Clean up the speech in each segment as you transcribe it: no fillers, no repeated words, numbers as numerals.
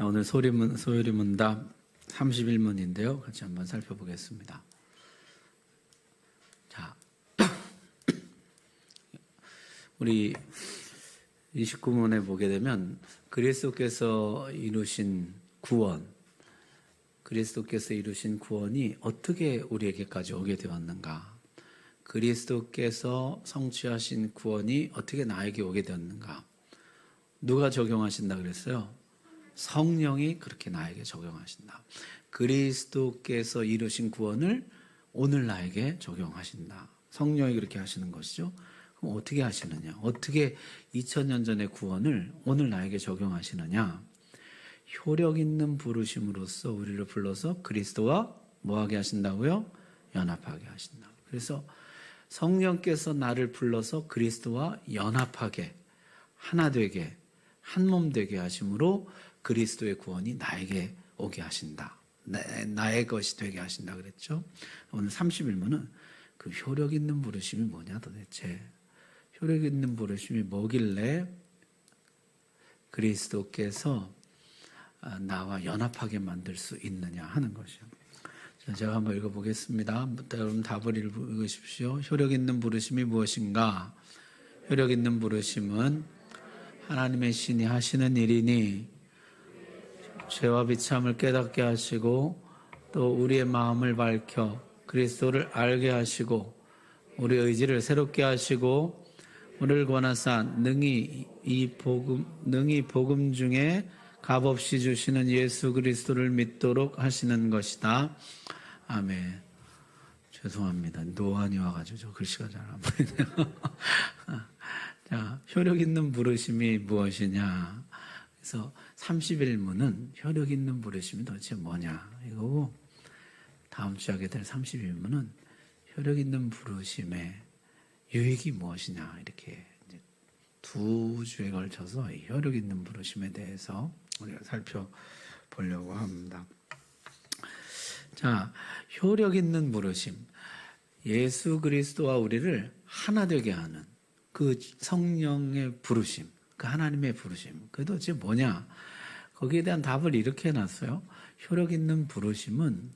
오늘 소요리문답 31문인데요. 같이 한번 살펴보겠습니다. 자, 우리 29문에 보게 되면 그리스도께서 이루신 구원이 어떻게 우리에게까지 오게 되었는가? 그리스도께서 성취하신 구원이 어떻게 나에게 오게 되었는가? 누가 적용하신다 그랬어요? 성령이 그렇게 나에게 적용하신다. 그리스도께서 이루신 구원을 오늘 나에게 적용하신다. 성령이 그렇게 하시는 것이죠. 그럼 어떻게 하시느냐? 어떻게 2000년 전의 구원을 오늘 나에게 적용하시느냐? 효력 있는 부르심으로써 우리를 불러서 그리스도와 뭐하게 하신다고요? 연합하게 하신다. 그래서 성령께서 나를 불러서 그리스도와 연합하게, 하나 되게, 한 몸 되게 하심으로 그리스도의 구원이 나에게 오게 하신다. 나의 것이 되게 하신다 그랬죠. 오늘 31문은 그 효력 있는 부르심이 뭐냐 도대체. 효력 있는 부르심이 뭐길래 그리스도께서 나와 연합하게 만들 수 있느냐 하는 것이요. 제가 한번 읽어보겠습니다. 여러분 답을 읽으십시오. 효력 있는 부르심이 무엇인가? 효력 있는 부르심은 하나님의 신이 하시는 일이니 죄와 비참을 깨닫게 하시고 또 우리의 마음을 밝혀 그리스도를 알게 하시고 우리의 의지를 새롭게 하시고 우리를 권하사 능히 복음 중에 값없이 주시는 예수 그리스도를 믿도록 하시는 것이다. 아멘. 죄송합니다. 노안이 와가지고 저 글씨가 잘 안 보이네요. 자, 효력 있는 부르심이 무엇이냐? 그래서 31문은 효력 있는 부르심이 도대체 뭐냐? 이거고 다음 주 하게 될 31문은 효력 있는 부르심의 유익이 무엇이냐? 이렇게 이제 두 주에 걸쳐서 이 효력 있는 부르심에 대해서 우리가 살펴보려고 합니다. 자, 효력 있는 부르심. 예수 그리스도와 우리를 하나 되게 하는 그 성령의 부르심, 그 하나님의 부르심. 그게 도대체 뭐냐? 거기에 대한 답을 이렇게 해놨어요. 효력 있는 부르심은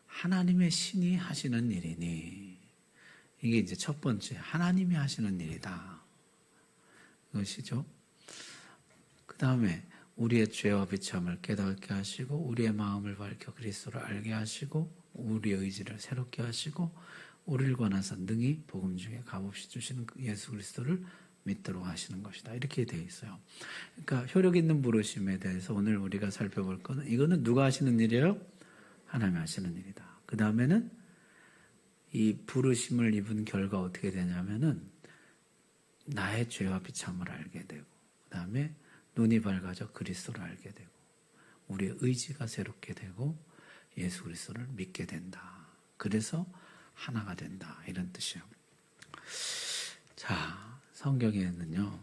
하나님의 신이 하시는 일이니, 이게 이제 첫 번째, 하나님이 하시는 일이다. 그것이죠. 그 다음에 우리의 죄와 비참을 깨닫게 하시고 우리의 마음을 밝혀 그리스도를 알게 하시고 우리의 의지를 새롭게 하시고 우리를 권하사 능히 복음 중에 값없이 주시는 예수 그리스도를 믿도록 하시는 것이다. 이렇게 되어 있어요. 그러니까 효력 있는 부르심에 대해서 오늘 우리가 살펴볼 거는 이거는 누가 하시는 일이에요? 하나님이 하시는 일이다. 그 다음에는 이 부르심을 입은 결과 어떻게 되냐면은 나의 죄와 비참을 알게 되고 그 다음에 눈이 밝아져 그리스도를 알게 되고 우리의 의지가 새롭게 되고 예수 그리스도를 믿게 된다. 그래서 하나가 된다. 이런 뜻이에요. 자, 성경에는요.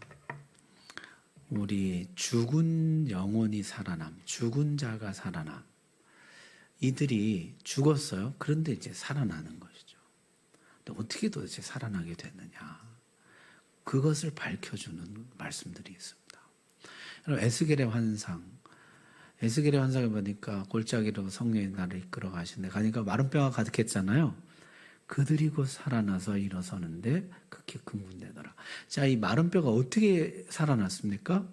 우리 죽은 영혼이 살아남, 죽은 자가 살아남. 이들이 죽었어요. 그런데 이제 살아나는 것이죠. 근데 어떻게 도대체 살아나게 됐느냐. 그것을 밝혀주는 말씀들이 있습니다. 에스겔의 환상에 보니까 골짜기로 성령이 나를 이끌어 가시는데 가니까 마른 뼈가 가득했잖아요. 그들이 곧 살아나서 일어서는데 극히 흥분되더라. 자, 이 마른 뼈가 어떻게 살아났습니까?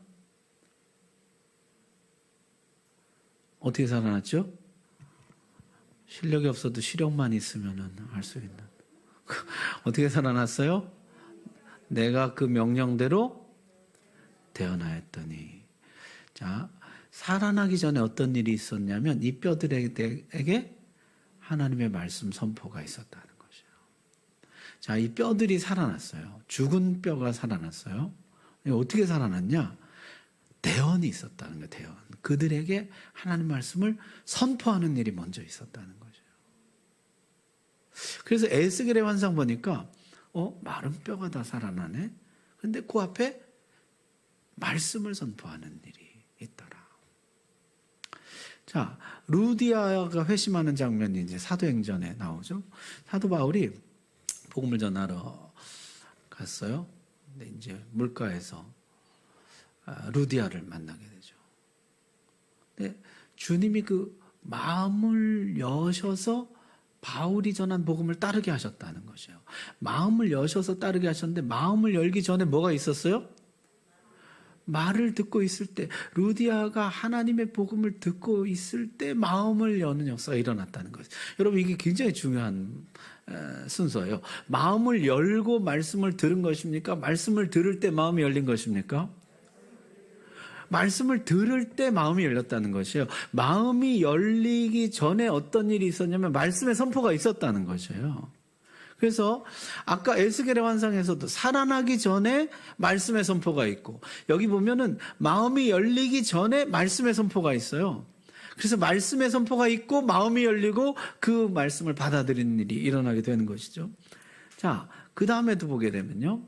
어떻게 살아났죠? 실력이 없어도 시력만 있으면 할 수 있는. 어떻게 살아났어요? 내가 그 명령대로 되어나였더니. 자, 살아나기 전에 어떤 일이 있었냐면 이 뼈들에게 하나님의 말씀 선포가 있었다는 것이에요. 자, 이 뼈들이 살아났어요. 죽은 뼈가 살아났어요. 어떻게 살아났냐? 대언이 있었다는 거예요. 대언. 그들에게 하나님 말씀을 선포하는 일이 먼저 있었다는 거죠. 그래서 에스겔의 환상 보니까 마른 뼈가 다 살아나네. 그런데 그 앞에 말씀을 선포하는 일이 있더라. 자, 루디아가 회심하는 장면이 이제 사도행전에 나오죠. 사도 바울이 복음을 전하러 갔어요. 근데 이제 물가에서 루디아를 만나게 되죠. 네, 주님이 그 마음을 여셔서 바울이 전한 복음을 따르게 하셨다는 것이에요. 마음을 여셔서 따르게 하셨는데 마음을 열기 전에 뭐가 있었어요? 말을 듣고 있을 때, 루디아가 하나님의 복음을 듣고 있을 때 마음을 여는 역사가 일어났다는 거죠. 여러분, 이게 굉장히 중요한 순서예요. 마음을 열고 말씀을 들은 것입니까? 말씀을 들을 때 마음이 열린 것입니까? 말씀을 들을 때 마음이 열렸다는 것이에요. 마음이 열리기 전에 어떤 일이 있었냐면 말씀의 선포가 있었다는 것이에요. 그래서 아까 에스겔의 환상에서도 살아나기 전에 말씀의 선포가 있고, 여기 보면은 마음이 열리기 전에 말씀의 선포가 있어요. 그래서 말씀의 선포가 있고 마음이 열리고 그 말씀을 받아들이는 일이 일어나게 되는 것이죠. 자, 그 다음에도 보게 되면요,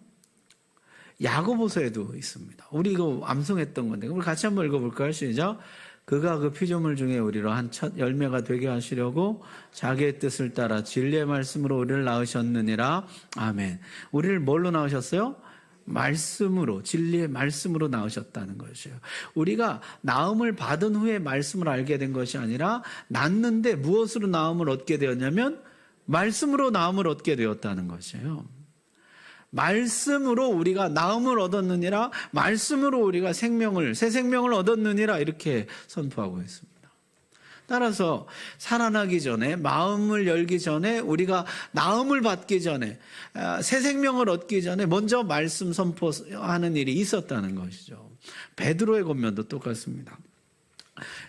야고보서에도 있습니다. 우리 이거 암송했던 건데 우리 같이 한번 읽어볼까요? 시작. 그가 그 피조물 중에 우리로 한 첫 열매가 되게 하시려고 자기의 뜻을 따라 진리의 말씀으로 우리를 낳으셨느니라. 아멘. 우리를 뭘로 낳으셨어요? 말씀으로, 진리의 말씀으로 낳으셨다는 것이에요. 우리가 낳음을 받은 후에 말씀을 알게 된 것이 아니라 낳는데 무엇으로 낳음을 얻게 되었냐면 말씀으로 낳음을 얻게 되었다는 것이에요. 말씀으로 우리가 나음을 얻었느니라, 말씀으로 우리가 생명을, 새 생명을 얻었느니라, 이렇게 선포하고 있습니다. 따라서 살아나기 전에, 마음을 열기 전에, 우리가 나음을 받기 전에, 새 생명을 얻기 전에 먼저 말씀 선포하는 일이 있었다는 것이죠. 베드로의 권면도 똑같습니다.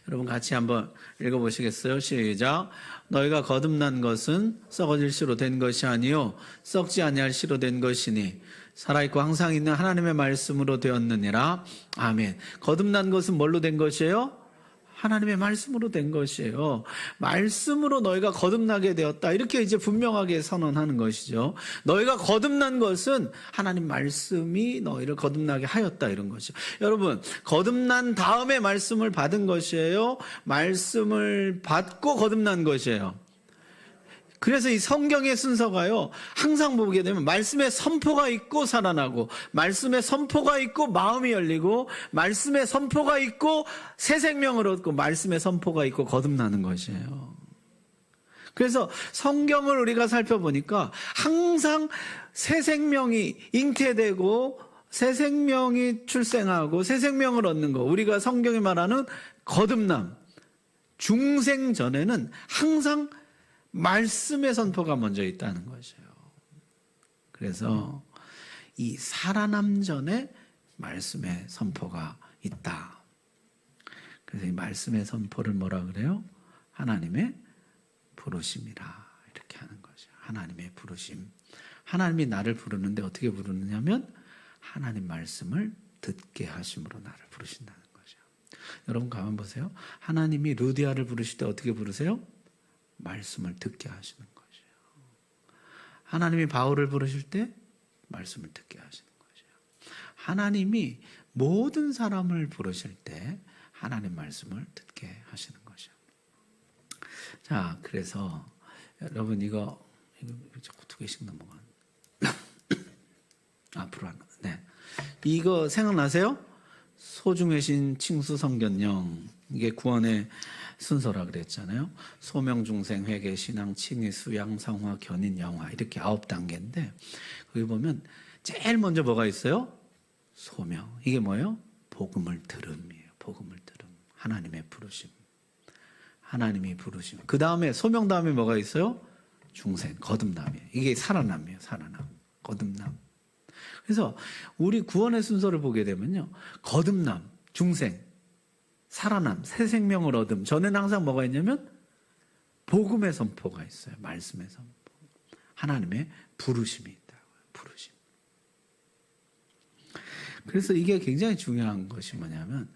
여러분 같이 한번 읽어보시겠어요? 시작. 너희가 거듭난 것은 썩어질 씨로 된 것이 아니요 썩지 아니할 씨로 된 것이니 살아있고 항상 있는 하나님의 말씀으로 되었느니라. 아멘. 거듭난 것은 뭘로 된 것이에요? 하나님의 말씀으로 된 것이에요. 말씀으로 너희가 거듭나게 되었다. 이렇게 이제 분명하게 선언하는 것이죠. 너희가 거듭난 것은 하나님 말씀이 너희를 거듭나게 하였다. 이런 것이죠. 여러분, 거듭난 다음에 말씀을 받은 것이에요? 말씀을 받고 거듭난 것이에요? 그래서 이 성경의 순서가요, 항상 보게 되면 말씀의 선포가 있고 살아나고, 말씀의 선포가 있고 마음이 열리고, 말씀의 선포가 있고 새 생명을 얻고, 말씀의 선포가 있고 거듭나는 것이에요. 그래서 성경을 우리가 살펴보니까 항상 새 생명이 잉태되고 새 생명이 출생하고 새 생명을 얻는 거, 우리가 성경이 말하는 거듭남, 중생 전에는 항상 말씀의 선포가 먼저 있다는 것이에요. 그래서 이 살아남 전에 말씀의 선포가 있다. 그래서 이 말씀의 선포를 뭐라 그래요? 하나님의 부르심이라 이렇게 하는 거죠. 하나님의 부르심. 하나님이 나를 부르는데 어떻게 부르느냐면 하나님 말씀을 듣게 하심으로 나를 부르신다는 거죠. 여러분 가만 보세요. 하나님이 루디아를 부르실 때 어떻게 부르세요? 말씀을 듣게 하시는 것이에요. 하나님이 바울을 부르실 때 말씀을 듣게 하시는 것이에요. 하나님이 모든 사람을 부르실 때 하나님 말씀을 듣게 하시는 것이에요. 자, 그래서 여러분 이거 두 개씩 넘어가. 앞으로 하나. 네. 이거 생각나세요? 소중해신 칭수 성견령. 이게 구원의 순서라 그랬잖아요. 소명, 중생, 회개, 신앙, 칭의, 수양, 성화, 견인, 영화 이렇게 9단계인데 거기 보면 제일 먼저 뭐가 있어요? 소명. 이게 뭐예요? 복음을 들음이에요. 복음을 들음. 하나님의 부르심. 하나님이 부르심. 그 다음에 소명 다음에 뭐가 있어요? 중생, 거듭남이에요. 이게 살아남이에요. 살아남. 거듭남. 그래서 우리 구원의 순서를 보게 되면요, 거듭남, 중생, 살아남, 새 생명을 얻음. 전에는 항상 뭐가 있냐면 복음의 선포가 있어요. 말씀의 선포. 하나님의 부르심이 있다고요. 부르심. 그래서 이게 굉장히 중요한 것이 뭐냐면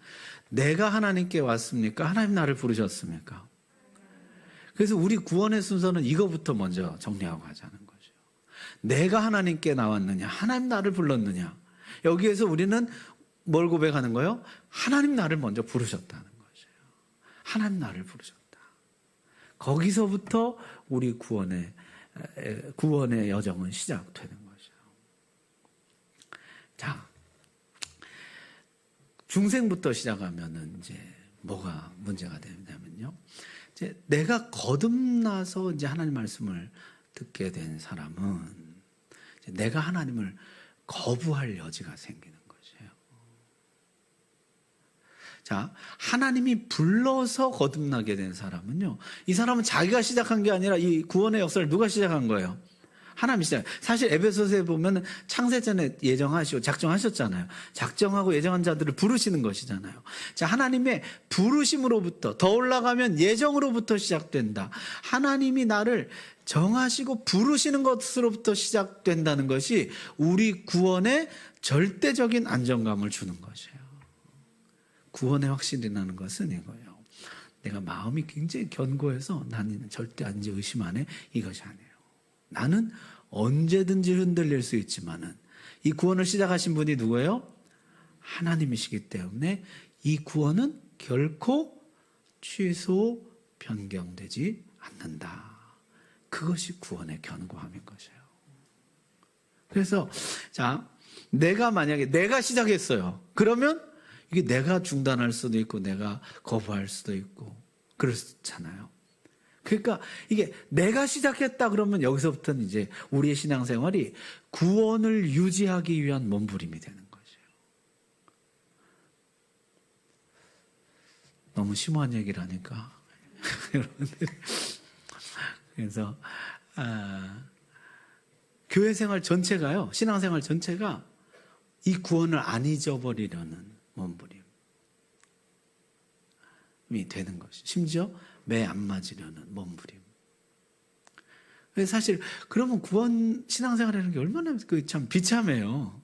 내가 하나님께 왔습니까? 하나님 나를 부르셨습니까? 그래서 우리 구원의 순서는 이거부터 먼저 정리하고 가자는 거죠. 내가 하나님께 나왔느냐? 하나님 나를 불렀느냐? 여기에서 우리는 뭘 고백하는 거예요? 하나님 나를 먼저 부르셨다는 것이에요. 하나님 나를 부르셨다. 거기서부터 우리 구원의 여정은 시작되는 것이에요. 자, 중생부터 시작하면은 이제 뭐가 문제가 되냐면요. 이제 내가 거듭나서 이제 하나님 말씀을 듣게 된 사람은 이제 내가 하나님을 거부할 여지가 생기는 것이에요. 자, 하나님이 불러서 거듭나게 된 사람은요, 이 사람은 자기가 시작한 게 아니라 이 구원의 역사를 누가 시작한 거예요? 하나님이 시작. 사실 에베소서에 보면 창세전에 예정하시고 작정하셨잖아요. 작정하고 예정한 자들을 부르시는 것이잖아요. 자, 하나님의 부르심으로부터 더 올라가면 예정으로부터 시작된다. 하나님이 나를 정하시고 부르시는 것으로부터 시작된다는 것이 우리 구원의 절대적인 안정감을 주는 것이에요. 구원의 확신이라는 것은 이거예요. 내가 마음이 굉장히 견고해서 나는 절대 안 의심 안 해. 이것이 아니에요. 나는 언제든지 흔들릴 수 있지만은 이 구원을 시작하신 분이 누구예요? 하나님이시기 때문에 이 구원은 결코 취소, 변경되지 않는다. 그것이 구원의 견고함인 것이에요. 그래서 자, 내가 만약에 내가 시작했어요. 그러면 이게 내가 중단할 수도 있고 내가 거부할 수도 있고 그렇잖아요. 그러니까 이게 내가 시작했다 그러면 여기서부터는 이제 우리의 신앙생활이 구원을 유지하기 위한 몸부림이 되는 것이에요. 너무 심오한 얘기를 하니까 여러분들 그래서 교회 생활 전체가요, 신앙생활 전체가 이 구원을 안 잊어버리려는 몸부림이 되는 것이, 심지어 매 안 맞으려는 몸부림. 사실 그러면 구원 신앙생활이라는 게 얼마나 참 비참해요.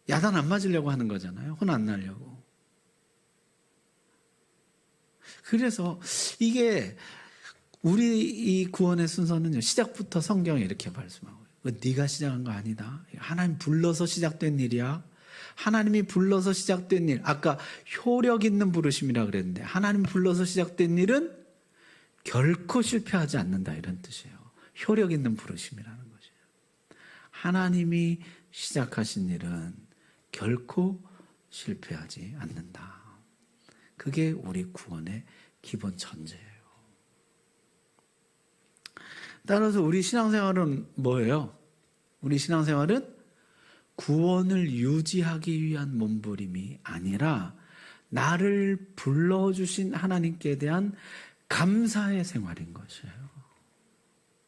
야단 안 맞으려고 하는 거잖아요. 혼 안 나려고. 그래서 이게 우리 이 구원의 순서는요, 시작부터 성경에 이렇게 말씀하고 있어요. 네가 시작한 거 아니다. 하나님 불러서 시작된 일이야. 하나님이 불러서 시작된 일, 아까 효력 있는 부르심이라 그랬는데 하나님 불러서 시작된 일은 결코 실패하지 않는다, 이런 뜻이에요. 효력 있는 부르심이라는 것이에요. 하나님이 시작하신 일은 결코 실패하지 않는다. 그게 우리 구원의 기본 전제예요. 따라서 우리 신앙생활은 뭐예요? 우리 신앙생활은 구원을 유지하기 위한 몸부림이 아니라 나를 불러주신 하나님께 대한 감사의 생활인 것이에요.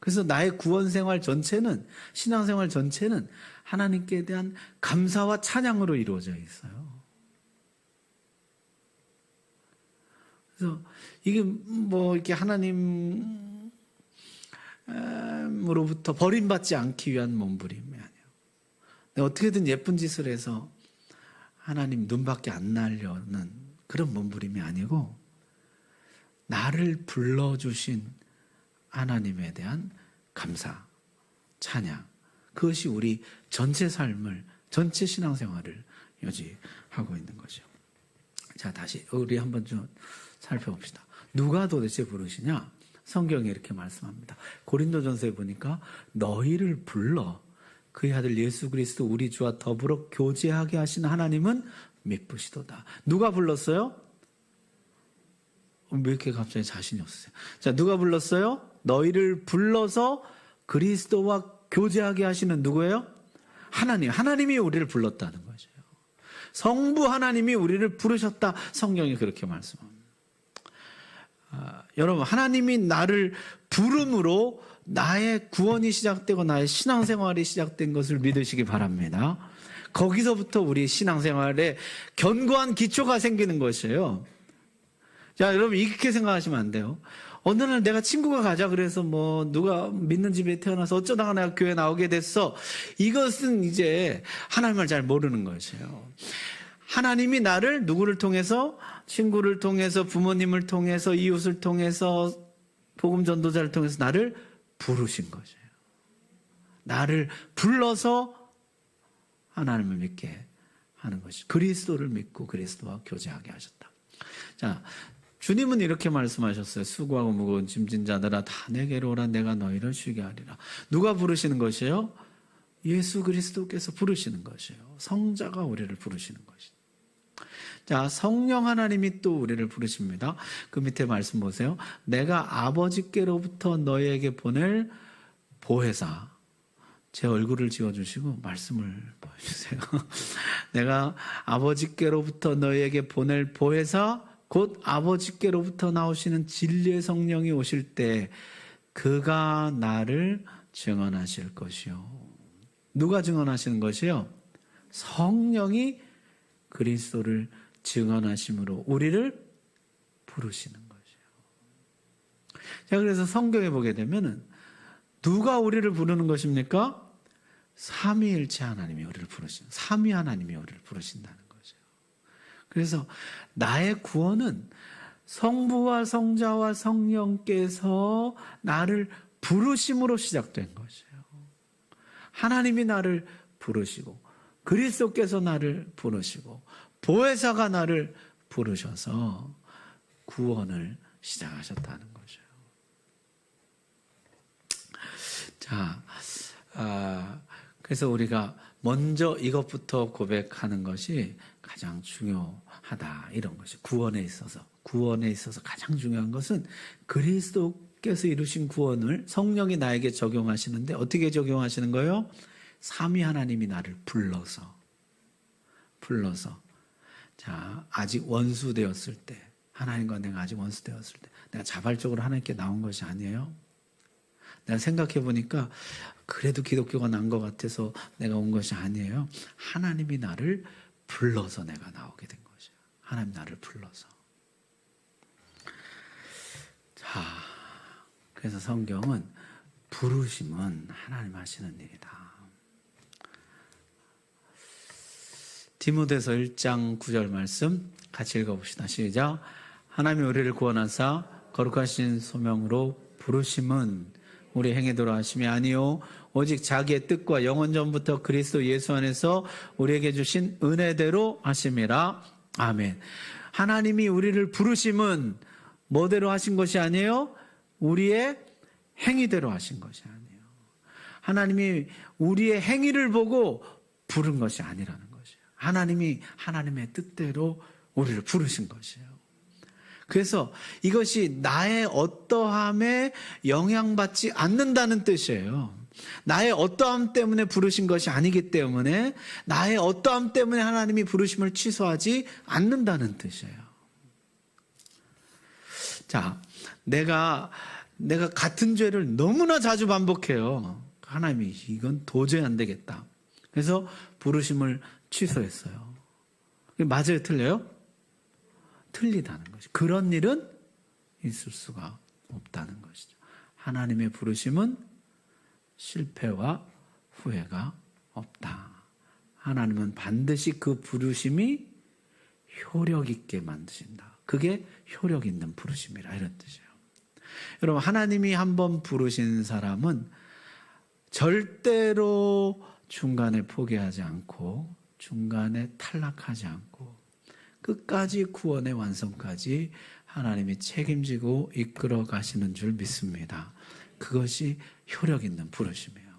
그래서 나의 구원 생활 전체는, 신앙생활 전체는 하나님께 대한 감사와 찬양으로 이루어져 있어요. 그래서 이게 뭐 이렇게 하나님으로부터 버림받지 않기 위한 몸부림이 아니에요. 어떻게든 예쁜 짓을 해서 하나님 눈밖에 안 나려는 그런 몸부림이 아니고 나를 불러주신 하나님에 대한 감사, 찬양, 그것이 우리 전체 삶을, 전체 신앙생활을 유지하고 있는 거죠. 자, 다시 우리 한번 좀 살펴봅시다. 누가 도대체 부르시냐? 성경에 이렇게 말씀합니다. 고린도전서에 보니까 너희를 불러 그의 아들 예수 그리스도 우리 주와 더불어 교제하게 하신 하나님은 미쁘시도다. 누가 불렀어요? 왜 이렇게 갑자기 자신이 없으세요? 자, 누가 불렀어요? 너희를 불러서 그리스도와 교제하게 하시는 누구예요? 하나님. 하나님이 우리를 불렀다는 거죠. 성부 하나님이 우리를 부르셨다. 성경이 그렇게 말씀합니다. 여러분, 하나님이 나를 부름으로 나의 구원이 시작되고 나의 신앙생활이 시작된 것을 믿으시기 바랍니다. 거기서부터 우리 신앙생활에 견고한 기초가 생기는 것이에요. 자, 여러분, 이렇게 생각하시면 안 돼요. 어느 날 내가 친구가 가자 그래서 뭐 누가 믿는 집에 태어나서 어쩌다가 내가 교회 나오게 됐어. 이것은 이제 하나님을 잘 모르는 것이에요. 하나님이 나를 누구를 통해서, 친구를 통해서, 부모님을 통해서, 이웃을 통해서, 복음 전도자를 통해서 나를 부르신 것이에요. 나를 불러서 하나님을 믿게 하는 것이, 그리스도를 믿고 그리스도와 교제하게 하셨다. 자, 주님은 이렇게 말씀하셨어요. 수고하고 무거운 짐진 자들아 다 내게로 오라. 내가 너희를 쉬게 하리라. 누가 부르시는 것이에요? 예수 그리스도께서 부르시는 것이에요. 성자가 우리를 부르시는 것이에요. 자, 성령 하나님이 또 우리를 부르십니다. 그 밑에 말씀 보세요. 내가 아버지께로부터 너희에게 보낼 보혜사. 제 얼굴을 지어주시고 말씀을 보여주세요. 내가 아버지께로부터 너희에게 보낼 보혜사, 곧 아버지께로부터 나오시는 진리의 성령이 오실 때 그가 나를 증언하실 것이요. 누가 증언하시는 것이요? 성령이 그리스도를 증언하심으로 우리를 부르시는 것이에요. 자, 그래서 성경에 보게 되면은 누가 우리를 부르는 것입니까? 삼위일체 하나님이 우리를 부르시는, 삼위 하나님이 우리를 부르신다는 거죠. 그래서 나의 구원은 성부와 성자와 성령께서 나를 부르심으로 시작된 것이에요. 하나님이 나를 부르시고 그리스도께서 나를 부르시고 보혜사가 나를 부르셔서 구원을 시작하셨다는 거죠. 자, 그래서 우리가 먼저 이것부터 고백하는 것이 가장 중요하다. 이런 것이 구원에 있어서 가장 중요한 것은 그리스도께서 이루신 구원을 성령이 나에게 적용하시는데 어떻게 적용하시는 거예요? 삼위 하나님이 나를 불러서 자, 아직 원수 되었을 때, 하나님과 내가 아직 원수 되었을 때 내가 자발적으로 하나님께 나온 것이 아니에요. 내가 생각해 보니까 그래도 기독교가 난 것 같아서 내가 온 것이 아니에요. 하나님이 나를 불러서 내가 나오게 된 것이에요. 하나님 나를 불러서. 자, 그래서 성경은 부르심은 하나님 하시는 일이다. 디모데서 1장 9절 말씀 같이 읽어봅시다. 시작. 하나님이 우리를 구원하사 거룩하신 소명으로 부르심은 우리 행위대로 하심이 아니요 오직 자기의 뜻과 영원 전부터 그리스도 예수 안에서 우리에게 주신 은혜대로 하심이라. 아멘. 하나님이 우리를 부르심은 뭐대로 하신 것이 아니에요? 우리의 행위대로 하신 것이 아니에요. 하나님이 우리의 행위를 보고 부른 것이 아니라는 것이에요. 하나님이 하나님의 뜻대로 우리를 부르신 것이에요. 그래서 이것이 나의 어떠함에 영향받지 않는다는 뜻이에요. 나의 어떠함 때문에 부르신 것이 아니기 때문에 나의 어떠함 때문에 하나님이 부르심을 취소하지 않는다는 뜻이에요. 자, 내가 같은 죄를 너무나 자주 반복해요. 하나님이 이건 도저히 안 되겠다. 그래서 부르심을 취소했어요. 맞아요? 틀려요? 틀리다는 것이. 그런 일은 있을 수가 없다는 것이죠. 하나님의 부르심은 실패와 후회가 없다. 하나님은 반드시 그 부르심이 효력 있게 만드신다. 그게 효력 있는 부르심이라 이런 뜻이에요. 여러분, 하나님이 한번 부르신 사람은 절대로 중간에 포기하지 않고 중간에 탈락하지 않고 끝까지 구원의 완성까지 하나님이 책임지고 이끌어 가시는 줄 믿습니다. 그것이 효력 있는 부르심이에요.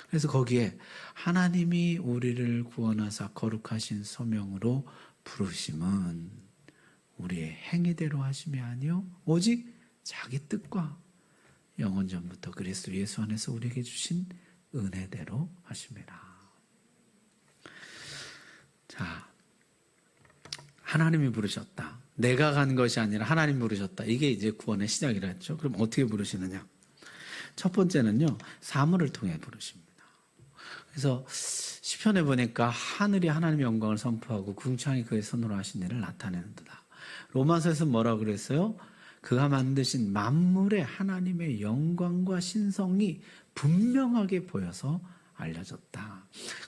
그래서 거기에 하나님이 우리를 구원하사 거룩하신 소명으로 부르심은 우리의 행위대로 하심이 아니요 오직 자기 뜻과 영원 전부터 그리스도 예수 안에서 우리에게 주신 은혜대로 하심이라. 자, 하나님이 부르셨다. 내가 간 것이 아니라 하나님 부르셨다. 이게 이제 구원의 시작이라 했죠. 그럼 어떻게 부르시느냐? 첫 번째는요, 사물을 통해 부르십니다. 그래서 시편에 보니까 하늘이 하나님의 영광을 선포하고 궁창이 그의 손으로 하신 일을 나타내는도다. 로마서에서 뭐라고 그랬어요? 그가 만드신 만물의 하나님의 영광과 신성이 분명하게 보여서 알려졌다.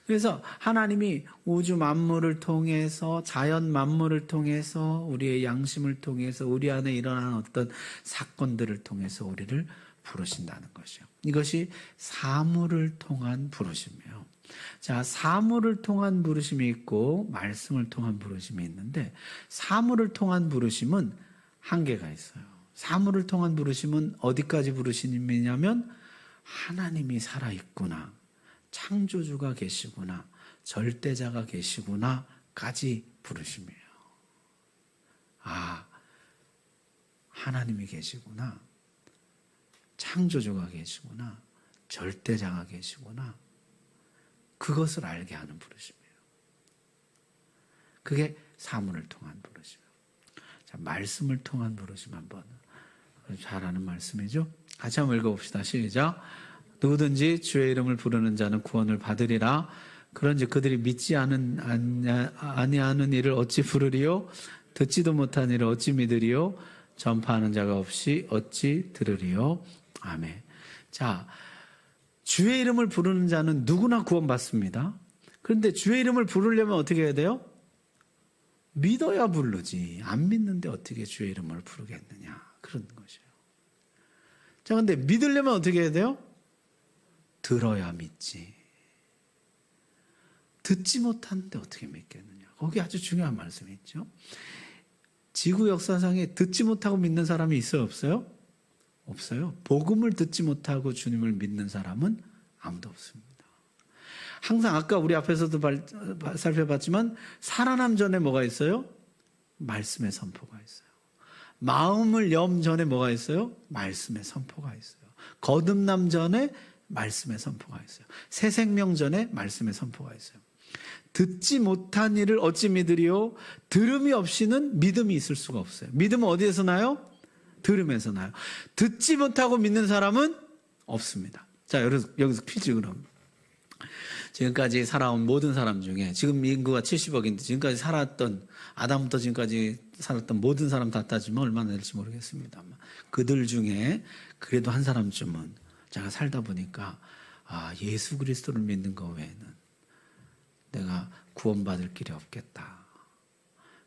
그래서 하나님이 우주 만물을 통해서 자연 만물을 통해서 우리의 양심을 통해서 우리 안에 일어나는 어떤 사건들을 통해서 우리를 부르신다는 것이요. 이것이 사물을 통한 부르심이에요. 자, 사물을 통한 부르심이 있고 말씀을 통한 부르심이 있는데 사물을 통한 부르심은 한계가 있어요. 사물을 통한 부르심은 어디까지 부르심이냐면 하나님이 살아있구나, 창조주가 계시구나, 절대자가 계시구나까지 부르심이에요. 하나님이 계시구나. 창조주가 계시구나. 절대자가 계시구나. 그것을 알게 하는 부르심이에요. 그게 사문을 통한 부르심이에요. 자, 말씀을 통한 부르심 한번 잘 아는 말씀이죠. 같이 한번 읽어봅시다. 시작. 누구든지 주의 이름을 부르는 자는 구원을 받으리라. 그런즉 그들이 믿지 아니하는 이를 어찌 부르리요? 듣지도 못한 이를 어찌 믿으리요? 전파하는 자가 없이 어찌 들으리요? 아멘. 자, 주의 이름을 부르는 자는 누구나 구원받습니다. 그런데 주의 이름을 부르려면 어떻게 해야 돼요? 믿어야 부르지. 안 믿는데 어떻게 주의 이름을 부르겠느냐. 그런 것이에요. 자, 근데 믿으려면 어떻게 해야 돼요? 들어야 믿지. 듣지 못하는데 어떻게 믿겠느냐. 거기 아주 중요한 말씀이 있죠. 지구 역사상에 듣지 못하고 믿는 사람이 있어요? 없어요? 없어요. 복음을 듣지 못하고 주님을 믿는 사람은 아무도 없습니다. 항상 아까 우리 앞에서도 살펴봤지만 살아남 전에 뭐가 있어요? 말씀의 선포가 있어요. 마음을 염 전에 뭐가 있어요? 말씀의 선포가 있어요. 거듭남 전에 말씀의 선포가 있어요. 새 생명 전에 말씀의 선포가 있어요. 듣지 못한 일을 어찌 믿으리요? 들음이 없이는 믿음이 있을 수가 없어요. 믿음은 어디에서 나요? 들음에서 나요. 듣지 못하고 믿는 사람은 없습니다. 자, 여기서 퀴즈 그럼. 지금까지 살아온 모든 사람 중에 지금 인구가 70억인데 지금까지 살았던 아담부터 지금까지 살았던 모든 사람 다 따지면 얼마나 될지 모르겠습니다만 그들 중에 그래도 한 사람쯤은 제가 살다 보니까 예수 그리스도를 믿는 것 외에는 내가 구원받을 길이 없겠다.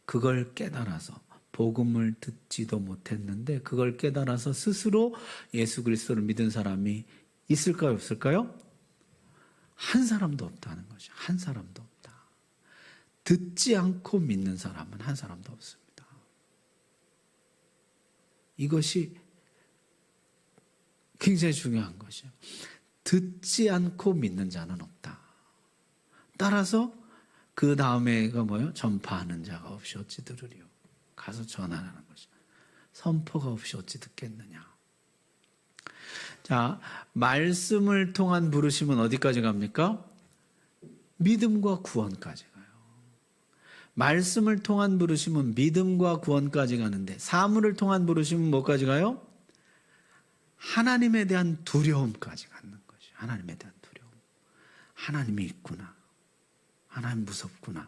그걸 깨달아서 복음을 듣지도 못했는데 그걸 깨달아서 스스로 예수 그리스도를 믿은 사람이 있을까요? 없을까요? 한 사람도 없다는 것이죠. 한 사람도 없다. 듣지 않고 믿는 사람은 한 사람도 없습니다. 이것이 굉장히 중요한 것이에요. 듣지 않고 믿는 자는 없다. 따라서 그 다음에가 뭐예요? 전파하는 자가 없이 어찌 들으리요? 가서 전하라는 것이죠. 선포가 없이 어찌 듣겠느냐. 자, 말씀을 통한 부르심은 어디까지 갑니까? 믿음과 구원까지 가요. 말씀을 통한 부르심은 믿음과 구원까지 가는데 사물을 통한 부르심은 뭐까지 가요? 하나님에 대한 두려움까지 가는 것이에요. 하나님에 대한 두려움. 하나님이 있구나. 하나님 무섭구나.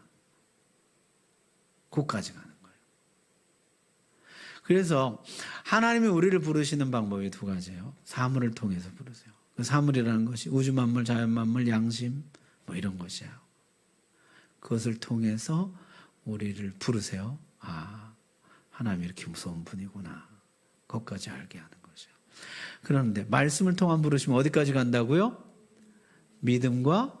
거기까지 가는 거예요. 그래서 하나님이 우리를 부르시는 방법이 두 가지예요. 사물을 통해서 부르세요. 그 사물이라는 것이 우주 만물, 자연 만물, 양심 뭐 이런 것이에요. 그것을 통해서 우리를 부르세요. 하나님이 이렇게 무서운 분이구나. 거기까지 알게 하는 것이에요. 그런데 말씀을 통한 부르시면 어디까지 간다고요? 믿음과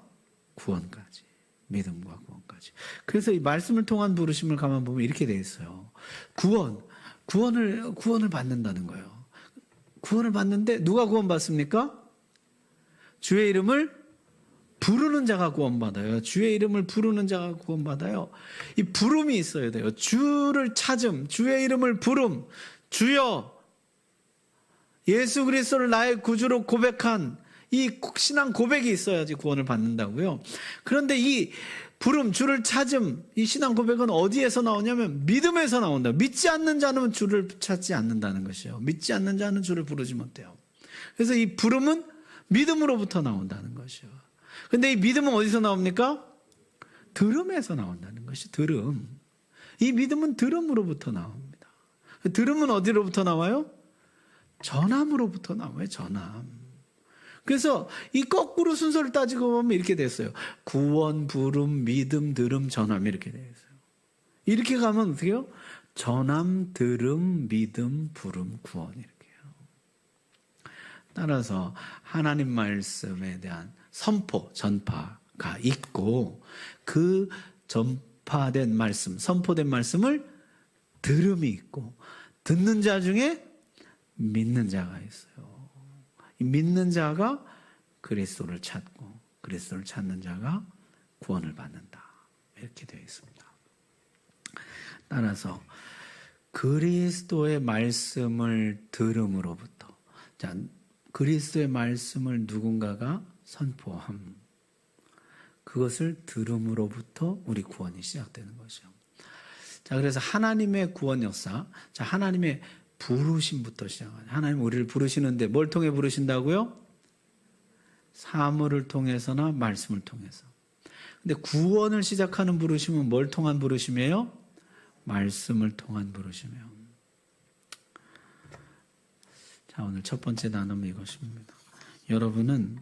구원까지. 믿음과 구원까지. 그래서 이 말씀을 통한 부르심을 가만 보면 이렇게 되어 있어요. 구원을 받는다는 거예요. 구원을 받는데 누가 구원받습니까? 주의 이름을 부르는 자가 구원받아요. 주의 이름을 부르는 자가 구원받아요. 이 부름이 있어야 돼요. 주를 찾음, 주의 이름을 부름, 주여 예수 그리스도를 나의 구주로 고백한 이 신앙 고백이 있어야지 구원을 받는다고요. 그런데 이 부름, 주를 찾음, 이 신앙 고백은 어디에서 나오냐면 믿음에서 나온다. 믿지 않는 자는 주를 찾지 않는다는 것이에요. 믿지 않는 자는 주를 부르지 못해요. 그래서 이 부름은 믿음으로부터 나온다는 것이에요. 근데 이 믿음은 어디서 나옵니까? 들음에서 나온다는 것이 들음. 이 믿음은 들음으로부터 나옵니다. 들음은 어디로부터 나와요? 전함으로부터 나와요. 전함. 그래서 이 거꾸로 순서를 따지고 보면 이렇게 됐어요. 구원, 부름, 믿음, 들음, 전함 이렇게 됐어요. 이렇게 가면 어떻게 해요? 전함, 들음, 믿음, 부름, 구원 이렇게요. 따라서 하나님 말씀에 대한 선포, 전파가 있고 그 전파된 말씀, 선포된 말씀을 들음이 있고 듣는 자 중에 믿는 자가 있어요. 믿는 자가 그리스도를 찾고 그리스도를 찾는 자가 구원을 받는다. 이렇게 되어 있습니다. 따라서 그리스도의 말씀을 들음으로부터, 자, 그리스도의 말씀을 누군가가 선포함, 그것을 들음으로부터 우리 구원이 시작되는 것이요. 자, 그래서 하나님의 구원 역사, 자, 하나님의 부르심부터 시작하죠. 하나님 우리를 부르시는데 뭘 통해 부르신다고요? 사물을 통해서나 말씀을 통해서. 근데 구원을 시작하는 부르심은 뭘 통한 부르심이에요? 말씀을 통한 부르심이에요. 자, 오늘 첫 번째 나눔이 이것입니다. 여러분은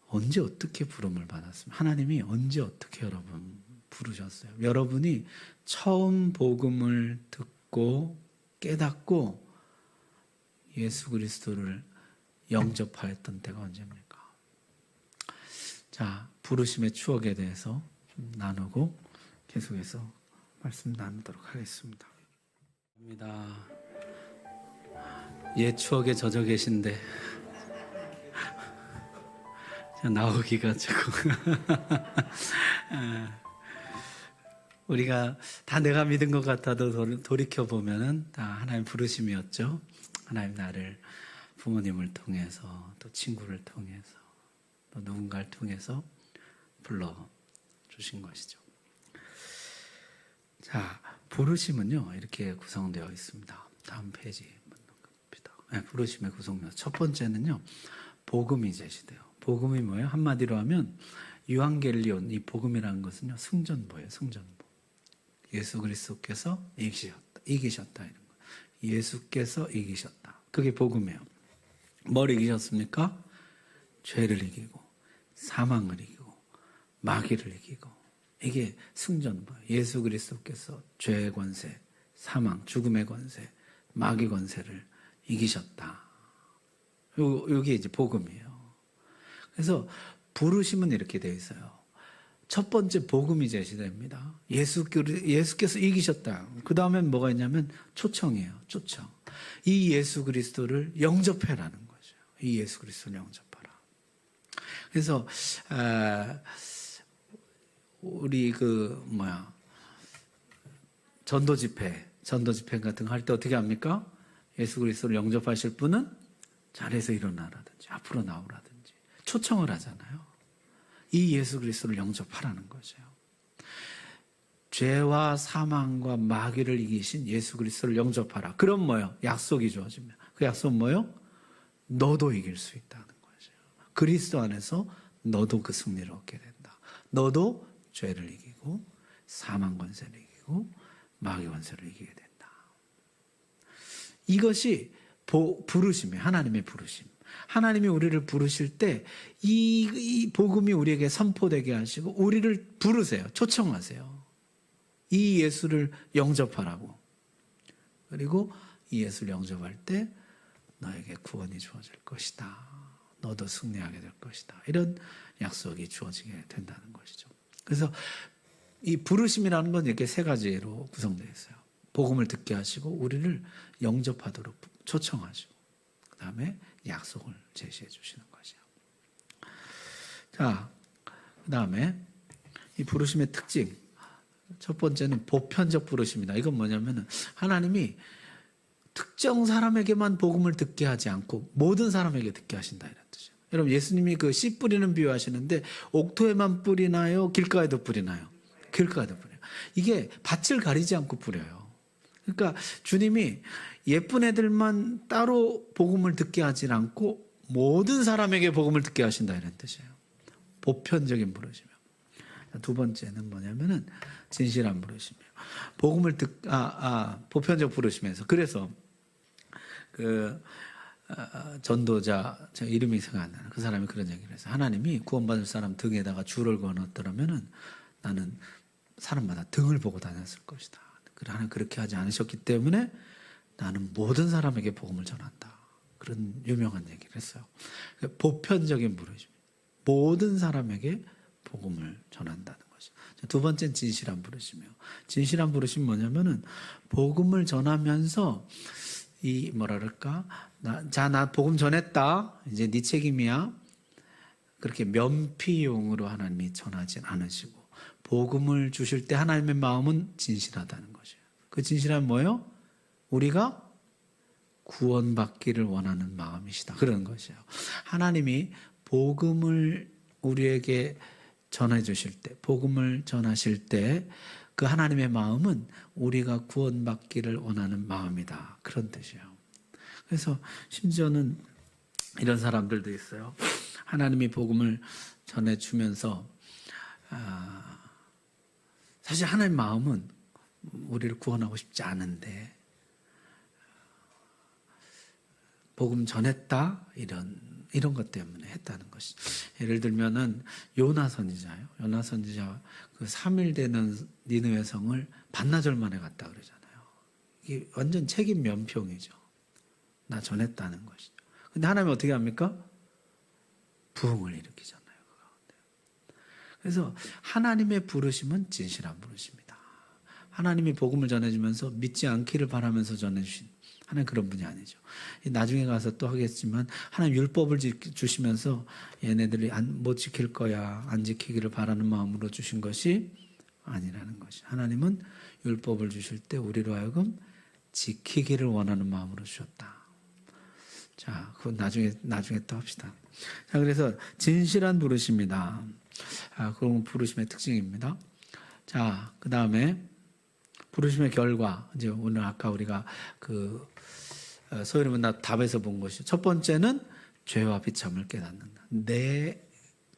언제 어떻게 부름을 받았습니까? 하나님이 언제 어떻게 여러분 부르셨어요? 여러분이 처음 복음을 듣고 깨닫고 예수 그리스도를 영접하였던 때가 언제입니까? 자, 부르심의 추억에 대해서 좀 나누고 계속해서 말씀 나누도록 하겠습니다. 옛 추억에 젖어 계신데 나오기가 조금 우리가 다 내가 믿은 것 같아도 돌이켜보면은 다 하나님 부르심이었죠. 하나님 나를 부모님을 통해서 또 친구를 통해서 또 누군가를 통해서 불러주신 것이죠. 자, 부르심은요 이렇게 구성되어 있습니다. 다음 페이지 네, 부르심의 구성명. 첫 번째는요 복음이 제시돼요. 복음이 뭐예요? 한마디로 하면 유앙겔리온, 이 복음이라는 것은요 승전보예요. 승전보. 예수 그리스도께서 이기셨다 이런 거. 예수께서 이기셨다. 그게 복음이에요. 뭘 이기셨습니까? 죄를 이기고 사망을 이기고 마귀를 이기고, 이게 승전보예요. 예수 그리스도께서 죄의 권세, 사망, 죽음의 권세, 마귀 권세를 이기셨다. 요게 이제 복음이에요. 그래서 부르심은 이렇게 되어 있어요. 첫 번째 복음이 제시됩니다. 예수께서 이기셨다. 그 다음엔 뭐가 있냐면 초청이에요. 초청. 이 예수 그리스도를 영접해라는 거죠. 이 예수 그리스도를 영접하라. 그래서 우리 전도 집회 같은 거 할 때 어떻게 합니까? 예수 그리스도를 영접하실 분은 자리에서 일어나라든지 앞으로 나오라든지 초청을 하잖아요. 이 예수 그리스도를 영접하라는 거죠. 죄와 사망과 마귀를 이기신 예수 그리스도를 영접하라. 그럼 뭐예요? 약속이 주어집니다. 그 약속은 뭐예요? 너도 이길 수 있다는 거죠. 그리스도 안에서 너도 그 승리를 얻게 된다. 너도 죄를 이기고 사망 권세를 이기고 마귀 권세를 이기게 된다. 이것이 부르심이에요. 하나님의 부르심. 하나님이 우리를 부르실 때 이 복음이 우리에게 선포되게 하시고 우리를 부르세요. 초청하세요. 이 예수를 영접하라고. 그리고 이 예수를 영접할 때 너에게 구원이 주어질 것이다. 너도 승리하게 될 것이다. 이런 약속이 주어지게 된다는 것이죠. 그래서 이 부르심이라는 건 이렇게 세 가지로 구성되어 있어요. 복음을 듣게 하시고 우리를 영접하도록 초청하시고 그 다음에 약속을 제시해 주시는 것이에요. 자, 그 다음에 이 부르심의 특징. 첫 번째는 보편적 부르심이다. 이건 뭐냐면은 하나님이 특정 사람에게만 복음을 듣게 하지 않고 모든 사람에게 듣게 하신다 이런 뜻이에요. 여러분 예수님이 그 씨 뿌리는 비유하시는데 옥토에만 뿌리나요? 길가에도 뿌리나요? 길가에도 뿌려요. 이게 밭을 가리지 않고 뿌려요. 그러니까 주님이 예쁜 애들만 따로 복음을 듣게 하지 않고 모든 사람에게 복음을 듣게 하신다 이런 뜻이에요. 보편적인 부르심이에요. 두 번째는 뭐냐면은 진실한 부르심이에요. 복음을 보편적 부르심에서 그래서 전도자, 제 이름이 생각 안 나는 그 사람이 그런 얘기를 해서 하나님이 구원받을 사람 등에다가 줄을 그어놨더라면은 나는 사람마다 등을 보고 다녔을 것이다. 하나님 그렇게 하지 않으셨기 때문에 나는 모든 사람에게 복음을 전한다. 그런 유명한 얘기를 했어요. 보편적인 부르심. 모든 사람에게 복음을 전한다는 거죠. 두 번째는 진실한 부르심이에요. 진실한 부르심 뭐냐면은 복음을 전하면서 나 복음 전했다. 이제 네 책임이야. 그렇게 면피용으로 하나님이 전하진 않으시고 복음을 주실 때 하나님의 마음은 진실하다는 것이에요. 그 진실함은 뭐예요? 우리가 구원받기를 원하는 마음이시다. 그런 것이에요. 하나님이 복음을 우리에게 전해 주실 때, 복음을 전하실 때 그 하나님의 마음은 우리가 구원받기를 원하는 마음이다. 그런 뜻이에요. 그래서 심지어는 이런 사람들도 있어요. 하나님이 복음을 전해주면서 사실 하나님의 마음은 우리를 구원하고 싶지 않은데 복음 전했다 이런 것 때문에 했다는 것이. 예를 들면은 요나 선지자요. 요나 선지자 그 3일 되는 니느웨 성을 반나절 만에 갔다 그러잖아요. 이게 완전 책임 면평이죠. 나 전했다는 것이죠. 근데 하나님 어떻게 합니까? 부흥을 일으키잖아요. 그 가운데. 그래서 하나님의 부르심은 진실한 부르심이다. 하나님이 복음을 전해주면서 믿지 않기를 바라면서 전해주신 하나님 그런 분이 아니죠. 나중에 가서 또 하겠지만 하나님 율법을 주시면서 얘네들이 못 지킬 거야, 안 지키기를 바라는 마음으로 주신 것이 아니라는 것이. 하나님은 율법을 주실 때 우리로 하여금 지키기를 원하는 마음으로 주셨다. 자, 그건 나중에 또 합시다. 자, 그래서 진실한 부르심이다. 그런 부르심의 특징입니다. 자, 그 다음에 부르심의 결과. 이제 오늘 아까 우리가 소위 말하면 답에서 본 것이 첫 번째는 죄와 비참을 깨닫는다. 내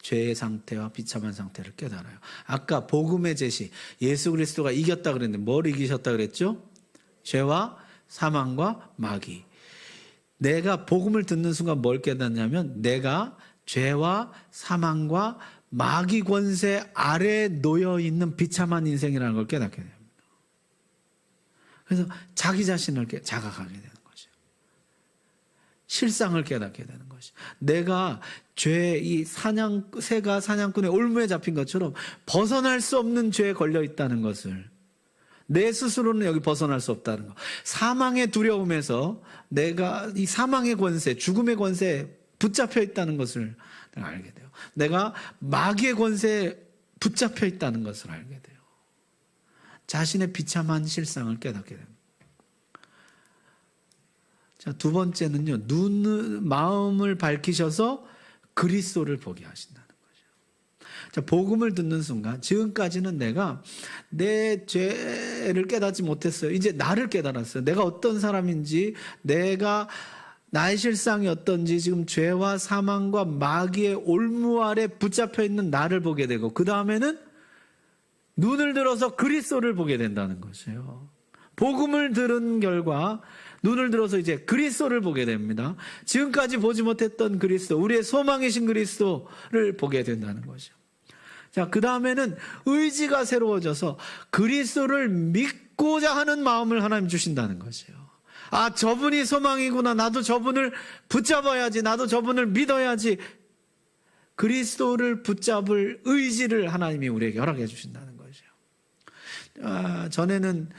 죄의 상태와 비참한 상태를 깨달아요. 아까 복음의 제시, 예수 그리스도가 이겼다 그랬는데 뭘 이기셨다 그랬죠? 죄와 사망과 마귀. 내가 복음을 듣는 순간 뭘 깨닫냐면 내가 죄와 사망과 마귀 권세 아래에 놓여 있는 비참한 인생이라는 걸 깨닫게 됩니다. 그래서 자기 자신을 자각하게 되는 거죠. 실상을 깨닫게 되는 것이. 내가 이 새가 사냥꾼의 올무에 잡힌 것처럼 벗어날 수 없는 죄에 걸려 있다는 것을, 내 스스로는 여기 벗어날 수 없다는 것. 사망의 두려움에서 내가 이 사망의 권세, 죽음의 권세에 붙잡혀 있다는 것을 내가 알게 돼요. 내가 마귀의 권세에 붙잡혀 있다는 것을 알게 돼요. 자신의 비참한 실상을 깨닫게 됩니다. 자, 두 번째는요, 마음을 밝히셔서 그리스도를 보게 하신다는 거죠. 자, 복음을 듣는 순간, 지금까지는 내가 내 죄를 깨닫지 못했어요. 이제 나를 깨달았어요. 내가 어떤 사람인지, 나의 실상이 어떤지, 지금 죄와 사망과 마귀의 올무 아래 붙잡혀 있는 나를 보게 되고, 그 다음에는 눈을 들어서 그리스도를 보게 된다는 것이에요. 복음을 들은 결과 눈을 들어서 이제 그리스도를 보게 됩니다. 지금까지 보지 못했던 그리스도, 우리의 소망이신 그리스도를 보게 된다는 거죠. 자, 그 다음에는 의지가 새로워져서 그리스도를 믿고자 하는 마음을 하나님 주신다는 것이에요. 아, 저분이 소망이구나. 나도 저분을 붙잡아야지. 나도 저분을 믿어야지. 그리스도를 붙잡을 의지를 하나님이 우리에게 허락해 주신다는 거죠. 전에는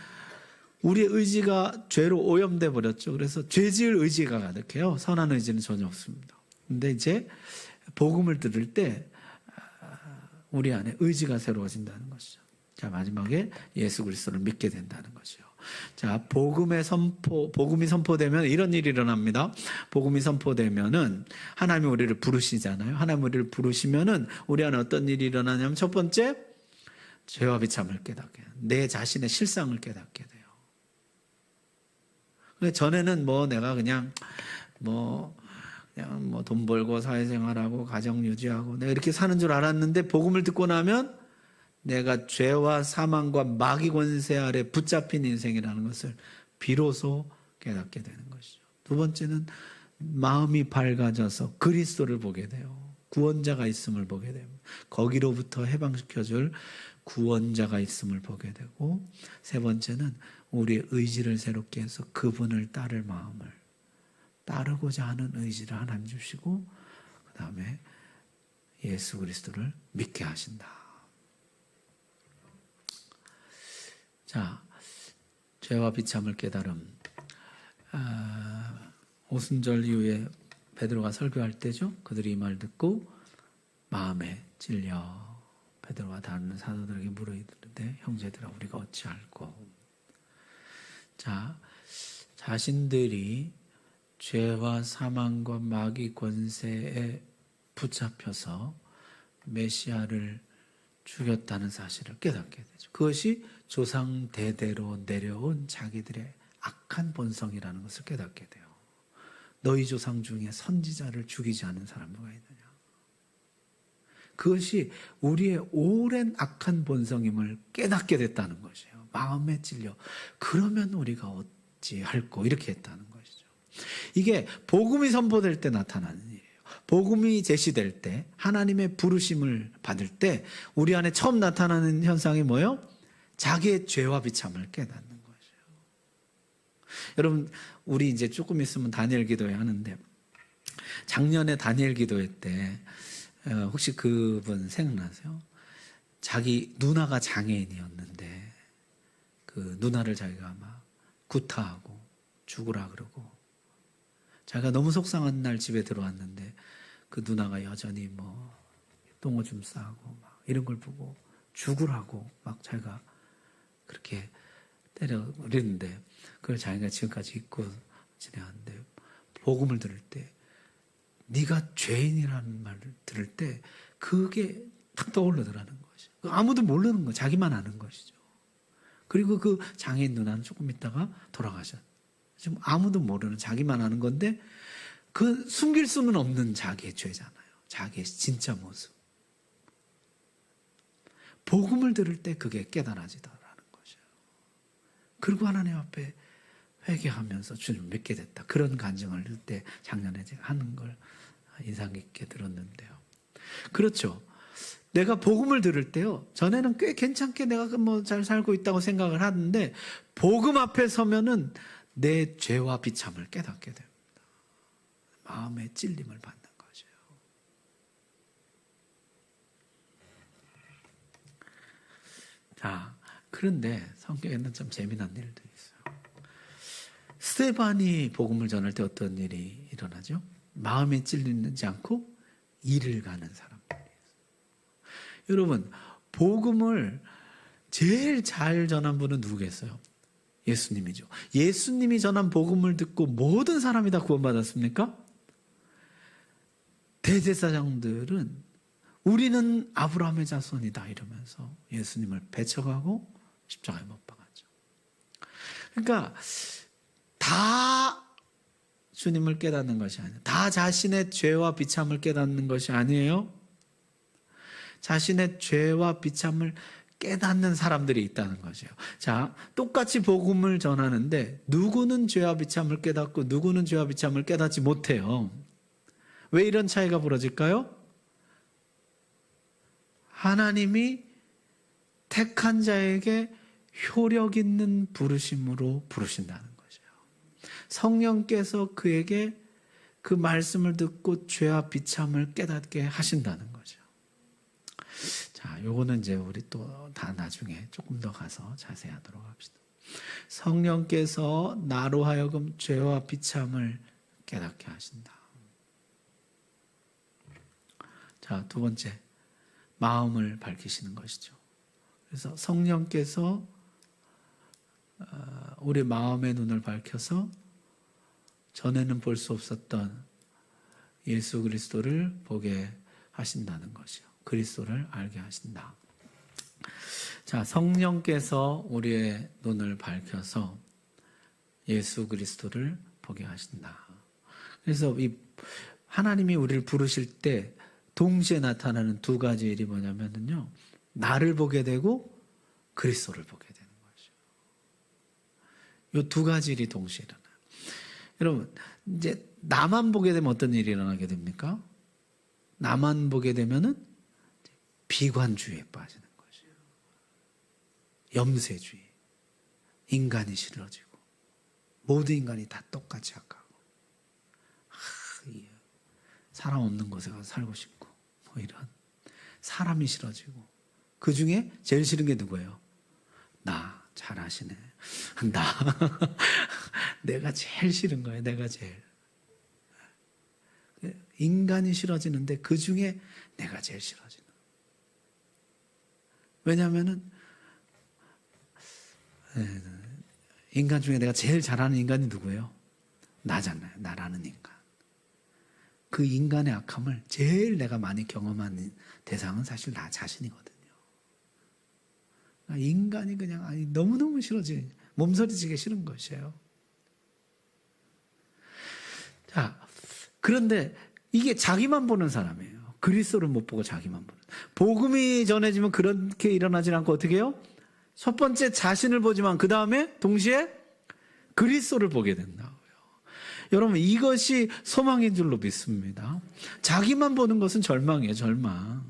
우리의 의지가 죄로 오염돼 버렸죠. 그래서 죄지을 의지가 가득해요. 선한 의지는 전혀 없습니다. 근데 이제 복음을 들을 때 우리 안에 의지가 새로워진다는 것이죠. 자, 마지막에 예수 그리스도를 믿게 된다는 것이요. 자, 복음이 선포되면 이런 일이 일어납니다. 복음이 선포되면은 하나님이 우리를 부르시잖아요. 하나님이 우리를 부르시면은 우리 안에 어떤 일이 일어나냐면 첫 번째, 죄와 비참을 깨닫게, 내 자신의 실상을 깨닫게 돼요. 근데 전에는 내가 그냥 돈 벌고 사회생활하고 가정 유지하고 내가 이렇게 사는 줄 알았는데 복음을 듣고 나면 내가 죄와 사망과 마귀 권세 아래 붙잡힌 인생이라는 것을 비로소 깨닫게 되는 것이죠. 두 번째는 마음이 밝아져서 그리스도를 보게 돼요. 구원자가 있음을 보게 됩니다. 거기로부터 해방시켜줄 구원자가 있음을 보게 되고, 세 번째는 우리의 의지를 새롭게 해서 그분을 따를 마음을, 따르고자 하는 의지를 하나님 주시고, 그 다음에 예수 그리스도를 믿게 하신다. 자, 죄와 비참을 깨달음. 오순절 이후에 베드로가 설교할 때죠. 그들이 이 말 듣고 마음에 찔려 베드로와 다른 사도들에게 물어이르되 형제들아 우리가 어찌할꼬. 자, 자신들이 죄와 사망과 마귀 권세에 붙잡혀서 메시아를 죽였다는 사실을 깨닫게 되죠. 그것이 조상 대대로 내려온 자기들의 악한 본성이라는 것을 깨닫게 돼요. 너희 조상 중에 선지자를 죽이지 않은 사람 누가 있느냐. 그것이 우리의 오랜 악한 본성임을 깨닫게 됐다는 것이에요. 마음에 찔려. 그러면 우리가 어찌할꼬 이렇게 했다는 것이죠. 이게 복음이 선포될 때 나타나는 일이에요. 복음이 제시될 때, 하나님의 부르심을 받을 때 우리 안에 처음 나타나는 현상이 뭐예요? 자기의 죄와 비참을 깨닫는 것이에요. 여러분, 우리 이제 조금 있으면 다니엘 기도회 하는데, 작년에 다니엘 구도회 때 혹시 그분 생각나세요? 자기 누나가 장애인이었는데 그 누나를 자기가 막 구타하고 죽으라 그러고, 자기가 너무 속상한 날 집에 들어왔는데 그 누나가 여전히 뭐 똥오줌 싸고 막 이런 걸 보고 죽으라고 막 자기가 그렇게 때려 그랬는데, 그걸 자기가 지금까지 잊고 지내왔는데, 복음을 들을 때, 네가 죄인이라는 말을 들을 때 그게 탁 떠오르더라는 것이죠. 아무도 모르는 거, 자기만 아는 것이죠. 그리고 그 장애인 누나는 조금 있다가 돌아가셨어요. 지금 아무도 모르는, 자기만 아는 건데 그 숨길 수는 없는 자기의 죄잖아요. 자기의 진짜 모습. 복음을 들을 때 그게 깨달아지더라는 것이에요. 그리고 하나님 앞에 회개하면서 주님을 믿게 됐다. 그런 간증을 할 때 작년에 제가 하는 걸 인상 깊게 들었는데요. 그렇죠. 내가 복음을 들을 때요, 전에는 꽤 괜찮게 내가 뭐 잘 살고 있다고 생각을 하는데, 복음 앞에 서면은 내 죄와 비참을 깨닫게 됩니다. 마음의 찔림을 받는 거죠. 자, 그런데 성경에는 좀 재미난 일도 있어요. 스데반이 복음을 전할 때 어떤 일이 일어나죠? 마음에 찔리지 않고 일을 가는 사람들이에요. 여러분, 복음을 제일 잘 전한 분은 누구겠어요? 예수님이죠. 예수님이 전한 복음을 듣고 모든 사람이 다 구원받았습니까? 대제사장들은 우리는 아브라함의 자손이다 이러면서 예수님을 배척하고 십자가에 못 박았죠. 그러니까 다 주님을 깨닫는 것이 아니에요. 다 자신의 죄와 비참을 깨닫는 것이 아니에요. 자신의 죄와 비참을 깨닫는 사람들이 있다는 것이에요. 자, 똑같이 복음을 전하는데 누구는 죄와 비참을 깨닫고 누구는 죄와 비참을 깨닫지 못해요. 왜 이런 차이가 벌어질까요? 하나님이 택한 자에게 효력 있는 부르심으로 부르신다는 거죠. 성령께서 그에게 그 말씀을 듣고 죄와 비참을 깨닫게 하신다는 거죠. 자, 요거는 이제 우리 또 다 나중에 조금 더 가서 자세히 하도록 합시다. 성령께서 나로 하여금 죄와 비참을 깨닫게 하신다. 자, 두 번째, 마음을 밝히시는 것이죠. 그래서 성령께서 우리 마음의 눈을 밝혀서 전에는 볼 수 없었던 예수 그리스도를 보게 하신다는 것이요. 그리스도를 알게 하신다. 자, 성령께서 우리의 눈을 밝혀서 예수 그리스도를 보게 하신다. 그래서 이 하나님이 우리를 부르실 때 동시에 나타나는 두 가지 일이 뭐냐면요, 나를 보게 되고 그리스도를 보게 되는 거죠. 이 두 가지 일이 동시에 일어나요. 여러분, 이제 나만 보게 되면 어떤 일이 일어나게 됩니까? 나만 보게 되면은 비관주의에 빠지는 거죠. 염세주의. 인간이 싫어지고 모든 인간이 다 똑같이 악하고 사람 없는 곳에 가서 살고 싶고 뭐 이런 사람이 싫어지고, 그 중에 제일 싫은 게 누구예요? 나. 잘하시네. 나. 내가 제일 싫은 거예요. 내가 제일. 인간이 싫어지는데 그 중에 내가 제일 싫어지는 거예요. 왜냐하면은 인간 중에 내가 제일 잘하는 인간이 누구예요? 나잖아요. 나라는 인간. 그 인간의 악함을 제일 내가 많이 경험한 대상은 사실 나 자신이거든요. 인간이 그냥 너무너무 싫어지, 몸서리지게 싫은 것이에요. 자, 그런데 이게 자기만 보는 사람이에요. 그리스도를 못 보고 자기만 보는. 복음이 전해지면 그렇게 일어나지 않고 어떻게 해요? 첫 번째 자신을 보지만 그 다음에 동시에 그리스도를 보게 된다고요. 여러분, 이것이 소망인 줄로 믿습니다. 자기만 보는 것은 절망이에요. 절망.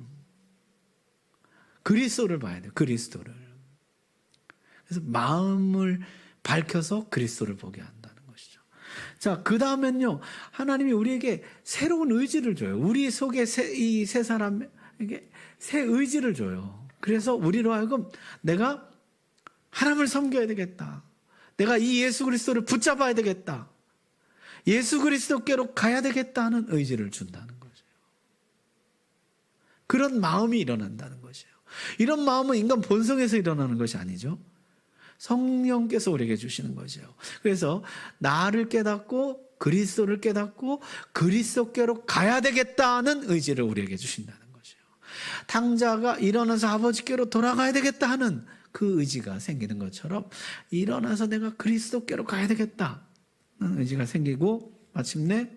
그리스도를 봐야 돼요. 그리스도를. 그래서 마음을 밝혀서 그리스도를 보게 한다는 것이죠. 자, 그 다음엔요, 하나님이 우리에게 새로운 의지를 줘요. 우리 속에 이 세 사람에게 새 의지를 줘요. 그래서 우리로 하여금 내가 하나님을 섬겨야 되겠다. 내가 이 예수 그리스도를 붙잡아야 되겠다. 예수 그리스도께로 가야 되겠다 하는 의지를 준다는 거죠. 그런 마음이 일어난다는 것이에요. 이런 마음은 인간 본성에서 일어나는 것이 아니죠. 성령께서 우리에게 주시는 것이에요. 그래서 나를 깨닫고 그리스도를 깨닫고 그리스도께로 가야 되겠다는 의지를 우리에게 주신다는 것이에요. 탕자가 일어나서 아버지께로 돌아가야 되겠다 하는 그 의지가 생기는 것처럼 일어나서 내가 그리스도께로 가야 되겠다는 의지가 생기고 마침내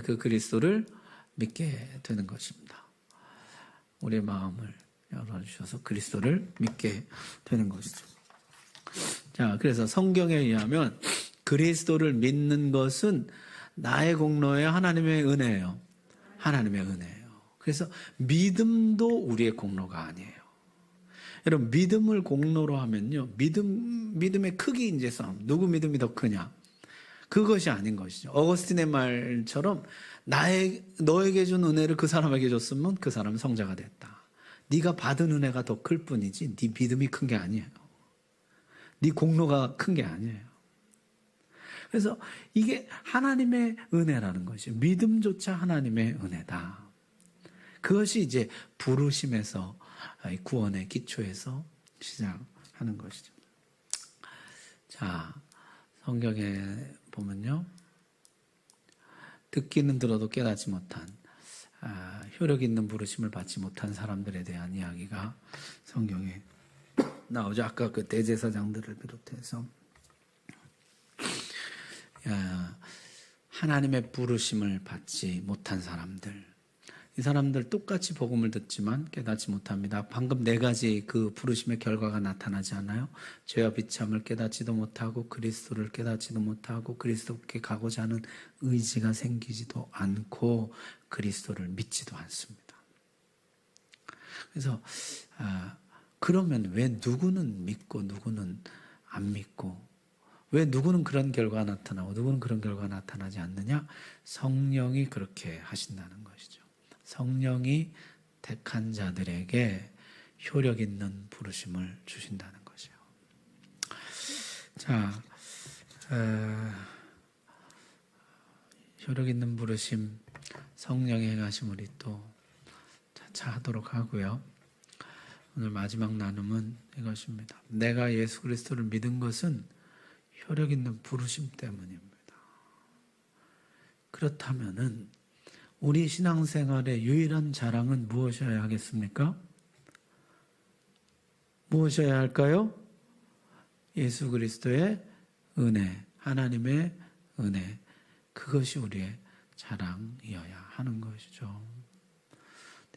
그 그리스도를 믿게 되는 것입니다. 우리의 마음을 열어주셔서 그리스도를 믿게 되는 것이죠. 자, 그래서 성경에 의하면 그리스도를 믿는 것은 나의 공로예요? 하나님의 은혜예요? 하나님의 은혜예요. 그래서 믿음도 우리의 공로가 아니에요. 여러분, 믿음을 공로로 하면요, 믿음의 크기 이제 싸움. 누구 믿음이 더 크냐? 그것이 아닌 것이죠. 어거스틴의 말처럼 너에게 준 은혜를 그 사람에게 줬으면 그 사람은 성자가 됐다. 네가 받은 은혜가 더 클 뿐이지 네 믿음이 큰 게 아니에요. 네 공로가 큰 게 아니에요. 그래서 이게 하나님의 은혜라는 것이에요. 믿음조차 하나님의 은혜다. 그것이 이제 부르심에서 구원의 기초에서 시작하는 것이죠. 자, 성경에 보면요, 듣기는 들어도 깨닫지 못한 효력 있는 부르심을 받지 못한 사람들에 대한 이야기가 성경에 나오죠. 아까 그 대제사장들을 비롯해서 하나님의 부르심을 받지 못한 사람들, 이 사람들 똑같이 복음을 듣지만 깨닫지 못합니다. 방금 네 가지 그 부르심의 결과가 나타나지 않아요? 죄와 비참을 깨닫지도 못하고 그리스도를 깨닫지도 못하고 그리스도께 가고자 하는 의지가 생기지도 않고 그리스도를 믿지도 않습니다. 그래서 그러면 왜 누구는 믿고 누구는 안 믿고, 왜 누구는 그런 결과가 나타나고 누구는 그런 결과가 나타나지 않느냐? 성령이 그렇게 하신다는 것이죠. 성령이 택한 자들에게 효력 있는 부르심을 주신다는 것이에요. 자, 효력 있는 부르심, 성령의 행하심 우리 또 차차 하도록 하고요. 오늘 마지막 나눔은 이것입니다. 내가 예수 그리스도를 믿은 것은 효력 있는 부르심 때문입니다. 그렇다면은 우리 신앙생활의 유일한 자랑은 무엇이어야 하겠습니까? 무엇이어야 할까요? 예수 그리스도의 은혜, 하나님의 은혜, 그것이 우리의 자랑이어야 하는 것이죠.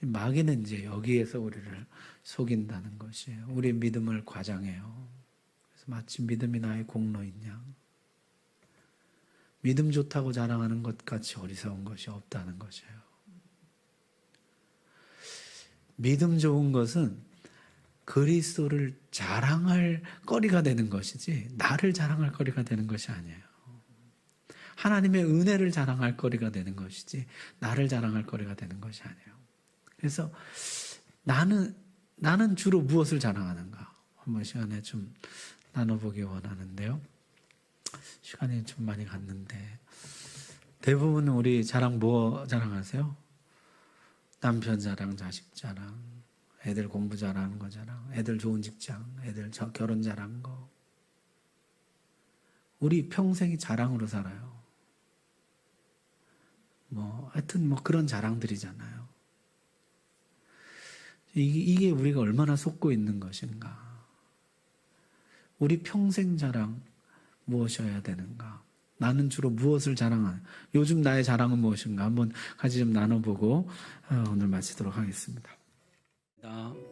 마귀는 이제 여기에서 우리를 속인다는 것이에요. 우리 믿음을 과장해요. 그래서 마치 믿음이 나의 공로인 양, 믿음 좋다고 자랑하는 것 같이 어리석은 것이 없다는 것이에요. 믿음 좋은 것은 그리스도를 자랑할 거리가 되는 것이지 나를 자랑할 거리가 되는 것이 아니에요. 하나님의 은혜를 자랑할 거리가 되는 것이지 나를 자랑할 거리가 되는 것이 아니에요. 그래서 나는 주로 무엇을 자랑하는가? 한번 시간에 좀 나눠보기 원하는데요. 시간이 좀 많이 갔는데 대부분 우리 자랑 뭐 자랑하세요? 남편 자랑, 자식 자랑, 애들 공부 잘하는 거 자랑, 애들 좋은 직장, 애들 결혼 잘한 거, 우리 평생이 자랑으로 살아요. 하여튼 그런 자랑들이잖아요. 이게 우리가 얼마나 속고 있는 것인가. 우리 평생 자랑 무엇이어야 되는가. 나는 주로 무엇을 자랑하는, 요즘 나의 자랑은 무엇인가 한번 같이 좀 나눠보고 오늘 마치도록 하겠습니다.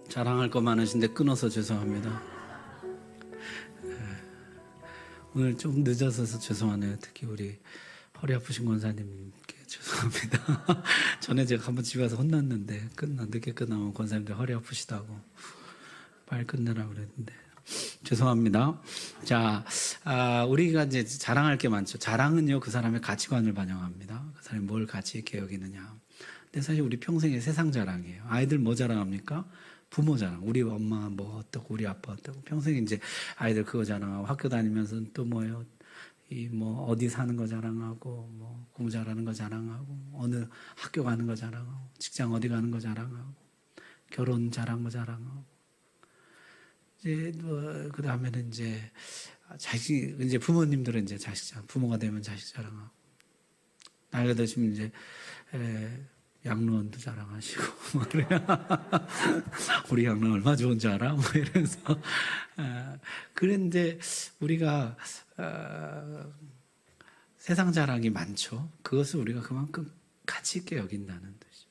자랑할 거 많으신데 끊어서 죄송합니다. 오늘 좀 늦어서 죄송하네요. 특히 우리 허리 아프신 권사님께 죄송합니다. 전에 제가 한번 집에 와서 혼났는데 늦게 끝나면 권사님들 허리 아프시다고 빨리 끝내라고 그랬는데 죄송합니다. 자, 우리가 이제 자랑할 게 많죠. 자랑은요, 그 사람의 가치관을 반영합니다. 그 사람이 뭘 가치 있게 여기느냐. 근데 사실 우리 평생의 세상 자랑이에요. 아이들 뭐 자랑합니까? 부모 자랑. 우리 엄마 뭐 어떻고, 우리 아빠 어떻고. 평생 이제 아이들 그거 자랑하고, 학교 다니면서 또 뭐예요? 어디 사는 거 자랑하고, 공부 잘하는 거 자랑하고, 어느 학교 가는 거 자랑하고, 직장 어디 가는 거 자랑하고, 결혼 잘한 거 자랑하고. 이제 그 다음에는 이제 이제 부모님들은 이제 부모가 되면 자식 자랑하고, 나이가 드시면 이제 양로원도 자랑하시고, 우리 양로원 얼마 좋은지 알아? 이러면서. 그런데 우리가 세상 자랑이 많죠. 그것을 우리가 그만큼 가치 있게 여긴다는 뜻이죠.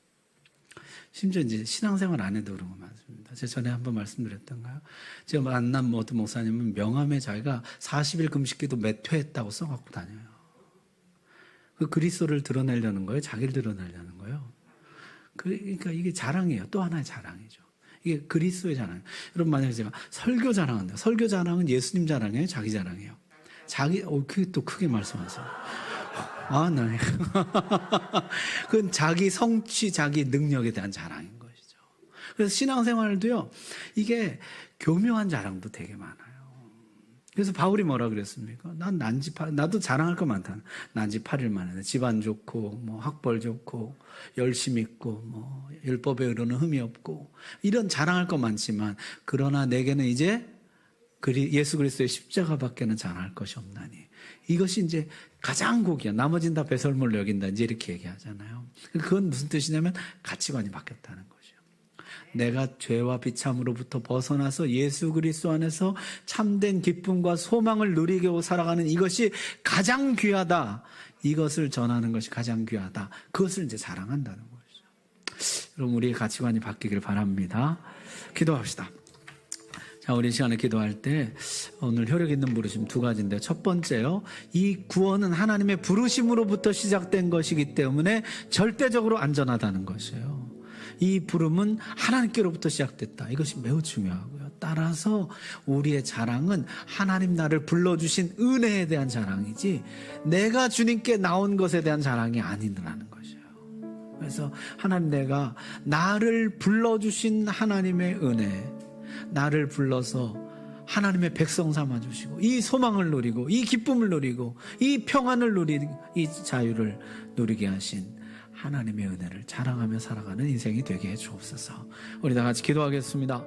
심지어 이제 신앙생활 안 해도 그런 거 많습니다. 제가 전에 한번 말씀드렸던가요? 제가 만난 어떤 목사님은 명함에 자기가 40일 금식기도 몇 회 했다고 써갖고 다녀요. 그 그리스도를 드러내려는 거예요? 자기를 드러내려는 거예요? 그러니까 이게 자랑이에요. 또 하나의 자랑이죠. 이게 그리스도의 자랑. 여러분, 만약에 제가 설교 자랑한다. 설교 자랑은 예수님 자랑이에요? 자기 자랑이에요? 그게 또 크게 말씀하세요. 네. 그건 자기 성취, 자기 능력에 대한 자랑인 것이죠. 그래서 신앙생활도요, 이게 교묘한 자랑도 되게 많아요. 그래서 바울이 뭐라 그랬습니까? 나도 자랑할 거 많다. 난지 8일 만에 집안 좋고, 학벌 좋고, 열심히 있고, 율법에 의로는 흠이 없고, 이런 자랑할 거 많지만, 그러나 내게는 이제 예수 그리스도의 십자가밖에는 자랑할 것이 없나니. 이것이 이제 가장 고귀한, 나머지는 다 배설물로 여긴다. 이제 이렇게 얘기하잖아요. 그건 무슨 뜻이냐면 가치관이 바뀌었다는 거죠. 내가 죄와 비참으로부터 벗어나서 예수 그리스도 안에서 참된 기쁨과 소망을 누리고 살아가는 이것이 가장 귀하다. 이것을 전하는 것이 가장 귀하다. 그것을 이제 자랑한다는 거죠. 여러분, 우리의 가치관이 바뀌길 바랍니다. 기도합시다. 자, 우리 시간에 기도할 때 오늘 효력 있는 부르심 두 가지인데요. 첫 번째요, 이 구원은 하나님의 부르심으로부터 시작된 것이기 때문에 절대적으로 안전하다는 것이에요. 이 부름은 하나님께로부터 시작됐다. 이것이 매우 중요하고요. 따라서 우리의 자랑은 하나님 나를 불러주신 은혜에 대한 자랑이지 내가 주님께 나온 것에 대한 자랑이 아니라는 것이에요. 그래서 하나님, 내가 나를 불러주신 하나님의 은혜, 나를 불러서 하나님의 백성 삼아주시고 이 소망을 누리고 이 기쁨을 누리고 이 평안을 누리고 이 자유를 누리게 하신 하나님의 은혜를 자랑하며 살아가는 인생이 되게 해 주옵소서. 우리 다 같이 기도하겠습니다.